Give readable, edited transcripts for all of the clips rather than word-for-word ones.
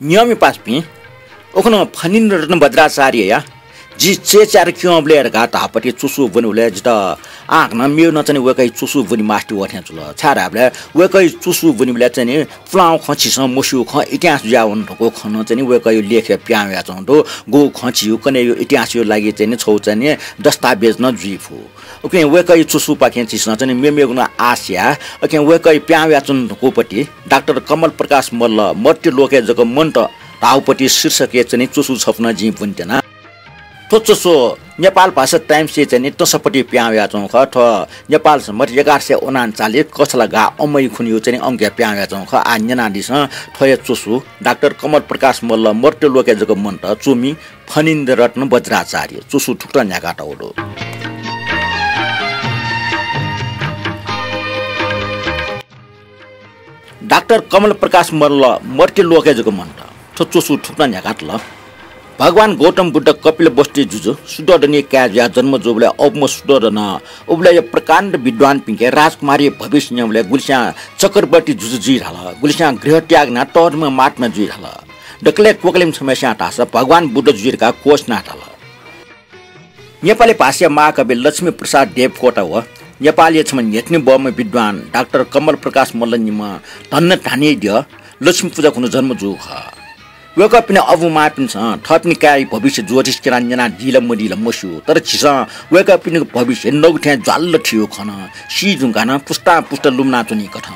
नियमी पासपी ओखन फनिन रत्न भद्राचार्य या जी चेचार क्यों ब्लेर घाट हापटी चुसु बनुले जिता आँखना मेउ नचने वेकै चुसु बनि मास्टी वठ्या चुल छाराबले वेकै चुसु बनिबले चाहिँ फ्लाउ खचिसं मुसु ख इतिहास जावन ठको खन चाहिँ वेकै लेखे प्याया चंदो गो खचियो कने यो इतिहास यो लागि चाहिँ छौ चाहिँ दस्तावेज न जुइफु ओके वेकै चुसु पाखे चिसं चाहिँ मेमेगुना आस्या ओके वेकै प्याया चंदको पटी डाक्टर कमल प्रकाश मल्ल मर्त्य लोके जग मन्त ताउपटी शीर्षक चाहिँ चुसु छप्न जी पुन्टेना तोचो नेपाल भाषा टाइम्स चाहिँ तसपट्टि प्याया चौख ठ नेपाल सम्म 1139 कसला गा अमै खुनियो चाहिँ अंक प्याया चौख आन्यनादिस थय चुसु डाक्टर कमल प्रकाश मल्ल मर्त्य लोके जग मन्त चुमी फनिन्द्र रत्न वज्राचार्य चुसु ठुक्रा न्याकाटा ओडो डाक्टर कमल प्रकाश मल्ल मर्त्य लोके जग मन्त थ चुसु ठुक्रा न्याकाटल भगवान गौतम बुद्ध कपिल बस्ती जुजु सुडडनी क्याज्या जन्म जोबले औपम सुडडन उबले प्रकाण्ड विद्वान पिंके राजकुमारी भविष्यले गुल्स्या चक्रवर्ती जुजु जी रहल गुल्स्या गृह त्याग ना टर्म माटमा जी रहल डकले कोकलिम समस्या तास भगवान बुद्ध जुइरका कोष नाटल नेपाली भाषा महाकवि लक्ष्मी प्रसाद देवकोटा हो नेपाली छम नेट्ने बम विद्वान डाक्टर कमल प्रकाश मल्लनीमा धन्न ठानी दियो लक्ष्मी पूजा कुन जन्म जो ख वेक पिन अबु मापिन छ थपनि काय भविष्य ज्योतिष किरान्जना दिल मदिल मसु तर छिस वेक पिन भविष्य नौठ्या ज्वाल थियो खन सी जुंगाना पुस्ता पुष्ट लुम्ना चुनी कथ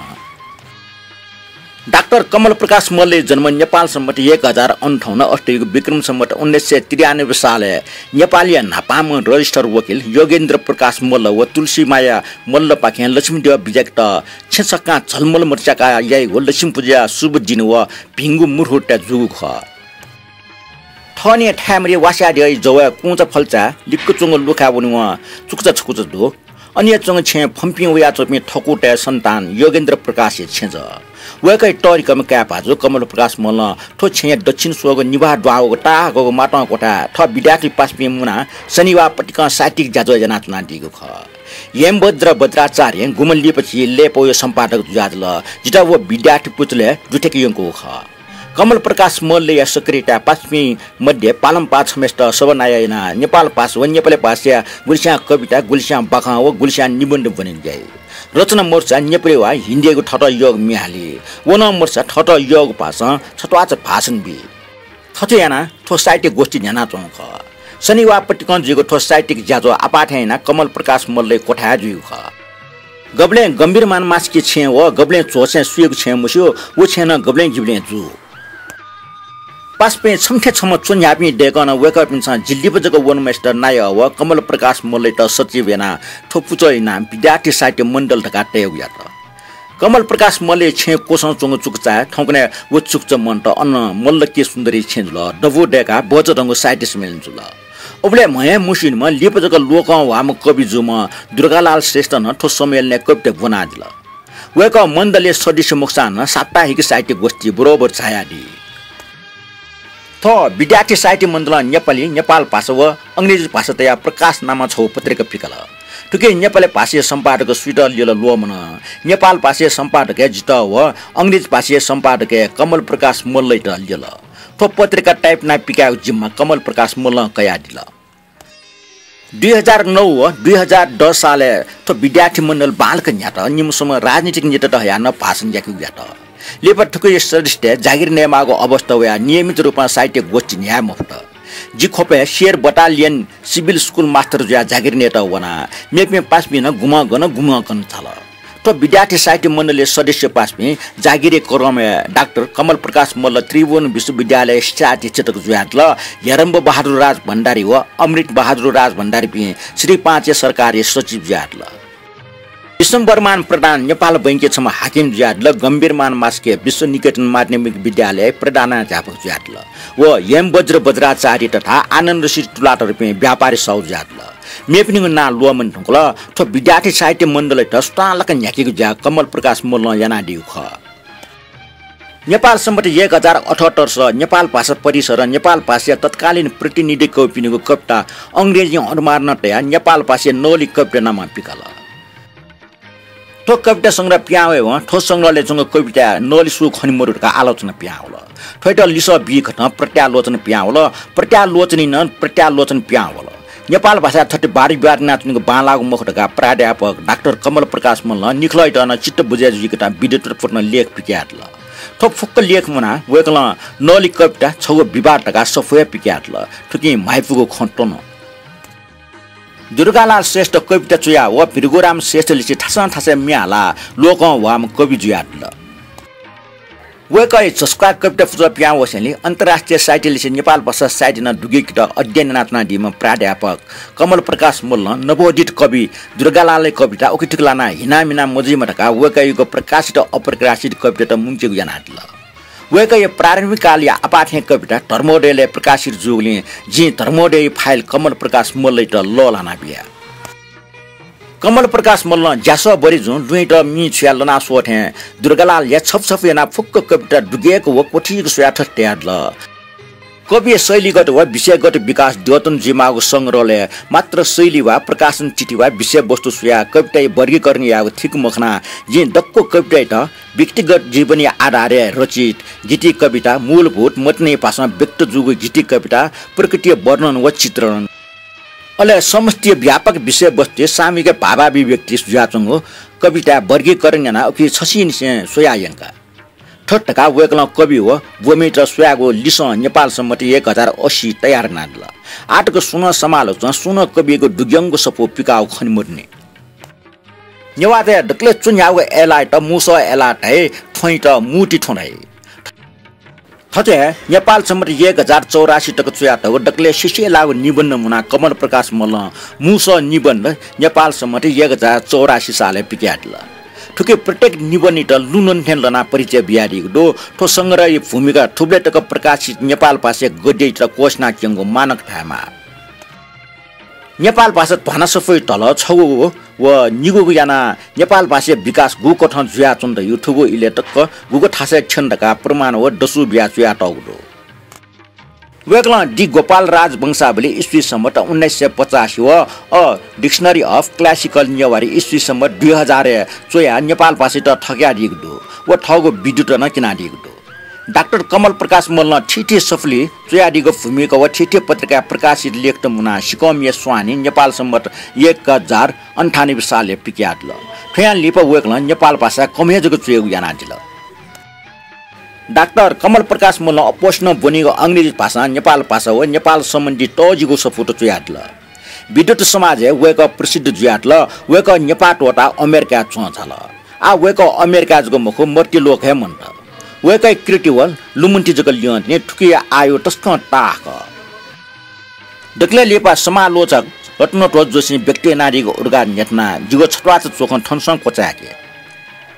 डाक्टर कमल प्रकाश मल्ल जन्म नेपाल सम्मत 1058 अष्टयुग विक्रम सम्मत 1993 साले नेपाली नापाम रजिस्टर वकिल योगेन्द्र प्रकाश मल्ल व तुलसी माया मल्ल पाखे लक्ष्मीदेव विजयक्त छेसका झलमल मर्चाका याइ हो लक्ष्मी पूजा शुभ दिन व भिंगु मुरहुटा जुगु ख थने ठ्यामरे वास्या दे जव कुंच फल्चा लिक्क चंग लुखा बनु चुक्चा छकुच दो अन्य चंग छे फम्पि वया चोपि ठकुटे सन्तान योगेन्द्र प्रकाश छेज वेकै टरिकम क्यापाजो कमल प्रकाश मल्ल ठो छे दक्षिण सोग निवाह द्वाओ टाको माटा कोठा ठ विद्यार्थी पासपि मुना शनिवार पटिका साहित्यिक जाजो जना चुना दिगो ख यमभद्र भद्राचार्य गुमल्लीपछि लेपो सम्पादक जुजाजल जिता वो विद्यार्थी पुचले जुठेकियंको ख कमल प्रकाश मल्ल या सक्रियता पासपि मध्ये पालम पाछ मेस्ट सबनायना नेपाल पास व नेपाली भाषा गुल्स्या कविता गुल्स्या बखा व गुल्स्या निबन्ध बनिन गए रचना मोर्चा नेपाली वा हिन्दीको ठट योग मिहाली वन मोर्चा ठट योग भाषा छटवाच भाषण बि थथयाना थो साहित्य गोष्ठी ध्याना चौख शनिवार पटिकन जिगो थो साहित्यिक ज्याजो आपाठैना कमल प्रकाश मल्ल कोठा जुग ख गबले गम्भीर मान मासकी छे व गबले चोसे सुयोग छे मुस्यो व छेन गबले जिबले जु पासपे छमथे छम चुन्यापि Deccan wake up in Jilli बजको one master नाय व कमल प्रकाश मल्ल त सचिव एना थोपुचै नाम विद्यार्थी साहित्य मण्डल ढकाटे यात कमल प्रकाश मल्ल छे कोसं चंग चुकचा ठौकने व चुकच मन त अन्न मल्ल के सुन्दरी छेजुल डबो डेका बज रंग साहित्य सम्मेलन जुल ओबले महे मुसिन म लिपजको लोक वाम कवि जुम दुर्गालाल श्रेष्ठ न ठो सम्मेलन कविता बनादिल वेक मण्डलले सदस्य मुक्सान साप्ताहिक साहित्य गोष्ठी बरोबर छाया दि थ विद्यार्थी साहित्य मण्डल नेपाली नेपाल भाषा व अंग्रेजी भाषा तया प्रकाश नामा छौ पत्रिका फिकल ठुके नेपाली भाषा सम्पादक स्वीटर लियल लोमन नेपाल भाषा सम्पादक जित व अंग्रेजी भाषा सम्पादक कमल प्रकाश मल्ल त लियल थो पत्रिका टाइप ना पिका जिम्मा कमल प्रकाश मल्ल कया दिल 2009 व 2010 साले थो विद्यार्थी मण्डल बालक न्याट निमसम राजनीतिक नेता हया न भाषण ज्याकु ज्याट लेपर ठुके सदस्य जागिर नेमाको अवस्था वा नियमित रूपमा साहित्य गोष्ठी न्याय मुफ्त जी खोपे शेर बटालियन सिभिल स्कुल मास्टर ज्या जागिर नेता वना मेपमे पासबिन गुमा गन थाल तो विद्यार्थी साहित्य मण्डलले सदस्य पासबि जागिरे क्रम डाक्टर कमल प्रकाश मल्ल त्रिभुवन विश्वविद्यालय साहित्य चटक जुयातल हेरम्ब बहादुर राज भण्डारी व अमृत बहादुर राज भण्डारी पि श्री पाँचे सरकारी सचिव जुयातल विश्वम्बरमान प्रधान नेपाल बैंके छम हाकिम ज्यादल गम्भीरमान मास्के विश्व निकेतन माध्यमिक विद्यालय प्रधानाध्यापक ज्यादल व यमवज्र वज्राचार्य तथा आनन्द श्री तुलाटर पे व्यापारी सौ ज्यादल मेपनिङ ना लोमन ठुकल थो विद्यार्थी साहित्य मण्डल तस्तालक न्याकेको ज्या कमल प्रकाश मल्ल याना दिउ ख नेपाल सम्बत 1078 स नेपाल भाषा परिसर नेपाल भाषा तत्कालीन प्रतिनिधि कविको कविता अंग्रेजी अनुमान तया नेपाल भाषा नौली कविता नाम पिकल ठो कविता संग्रह प्यावे हो ठो संग्रहले जंग कविता नलिसु खनिमरुका आलोचना प्याउल ठोइट लिस बिखट प्रत्यालोचन प्याउल प्रत्यालोचनी न प्रत्यालोचन प्याउल नेपाल भाषा 32 बार नाच्नुको बालागु मुखटका प्राध्यापक डाक्टर कमल प्रकाश मल्ल निखलैट न चित्त बुझ्याजुका विद्युत पूर्ण लेख पिक्याटल ठोक फुक्क लेख मुना वेकल नली कविता छौ विवादका सफुया पिक्याटल ठुकी माइपुको खन्टन दुर्गालाल श्रेष्ठ कविता चुया व भिरगोराम श्रेष्ठ लिसी ठासा म्याला लोक वाम कवि जुयाटल वेकै जसका कविता फुज प्या वसेली अन्तर्राष्ट्रिय साहित्य लिसी नेपाल भाषा साहित्य न दुगेकिट अध्ययन नाचना दिम प्राध्यापक कमल प्रकाश मल्ल नवोदित कवि दुर्गालालले कविता ओकिटिकलाना हिनामिना मजिमटका वेकैको प्रकाशित अप्रकाशित कविता त मुंचेगु यानाटल वेकै प्रारम्भिक कालीय अपाठ्य कविता धर्मोदयले प्रकाशित जुगले जी धर्मोदय फाइल कमल प्रकाश मल्लै त ललाना बिया कमल प्रकाश मल्ल ज्यास बरी जुन दुईट मी छिया लना सोथे दुर्गालाल या छप याना फुक्क कविता दुगेको व कोठीको सुयाठ ट्याडल कवि शैलीगत वा विषयगत विकास द्योतन जिमाको संग्रहले मात्र शैली वा प्रकाशन चिठी वा विषय वस्तु सुया कविता वर्गीकरण या ठिक मखना जे दक्को कविता त व्यक्तिगत जीवनी आधारे रचित गीति कविता मूलभूत मतने भाषा व्यक्त जुगो गीति कविता प्रकृतिय वर्णन व चित्रण अले समष्टि व्यापक विषय वस्तु सामिक भावाभिव्यक्ति सुझाचंग कविता वर्गीकरण याना अकि छसिन सोयायंका ठट्टका वेकल कवि हो बोमिट सोयागो लिस नेपाल सम्मति 1080 तयार नाडल आटको सुन समालोचना सुन कविको दुग्यंगो सपो पिकाउ खनिमुर्ने नेवाते डक्ले चुन्यागो एलाइ त मुस एलाट है ठोइट मुटी ठोनाइ थचे नेपाल सम्मति 1084 टक चुयाट डक्ले शिष्य लागो निबन्ध मुना कमल प्रकाश मल्ल मुस निबन्ध नेपाल सम्मति 1084 साले पिक्याटल ठुके प्रत्येक निबन्धित लुनन ठेलना परिचय बिहारीको दो ठो संग्रह भूमिका थुप्रै टक प्रकाशित नेपाल भाषा गद्य र कोशना क्यंगो मानक थामा नेपाल भाषा भना सफै तल छौ व निगो याना नेपाल भाषा विकास गुको ठ जुया चन्द युथुबो इले टक्क गुको ठासे छन्दका प्रमाण व दसु बिया जुया टगदो वेकला डी गोपाल राज वंशावली ईस्वी सम्मत 1985 व a dictionary of classical Newari ईस्वी सम्मत 2000 चोया नेपाल भाषा त ठग्या दिगदो व ठगो विद्युत न किना दिगदो डाक्टर कमल प्रकाश मल्ल ठिठी सफली चोयाडीको भूमिका व ठिठी पत्रिका प्रकाशित लेख त मुना सिकमिया स्वानी नेपाल सम्मत 1098 सालले पिक्याटल ठयान लिप वेकला नेपाल भाषा कमेजको चोयगु याना दिल डाक्टर कमल प्रकाश मल्ल अपोष्ण बनेको अंग्रेजी भाषा नेपाल भाषा व नेपाल सम्बन्धी टजिगो सफुट चोयाटल विद्युत समाज वेक प्रसिद्ध जुयाटल वेक नेपाटवटा अमेरिका चोछल आ वेक अमेरिका जको मुखो मर्ती लोक हे मन्त वेकै क्रिटिवल लुमुन्टी जको लियन ने ठुकी आयो तस्क ताक डक्ले लेपा समालोचक रत्न टोज जोशी व्यक्ति नारीको उर्गा नेतना जुगो छटवाच चोखन ठनसङ कोचाके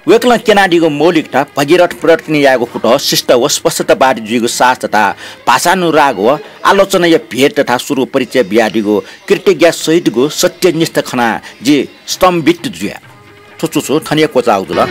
वेकल केनाडीको मौलिकता भगीरथ प्रत्यनियाको कुट शिष्ट व स्पष्टतावादी जुगो सास तथा भाषानुराग व आलोचनीय भेट तथा सुरु परिचय बियाडीको कृतज्ञ सहितको सत्यनिष्ठ खना जे स्तम्भित जुया छोचो छनिया कोचा आउदुला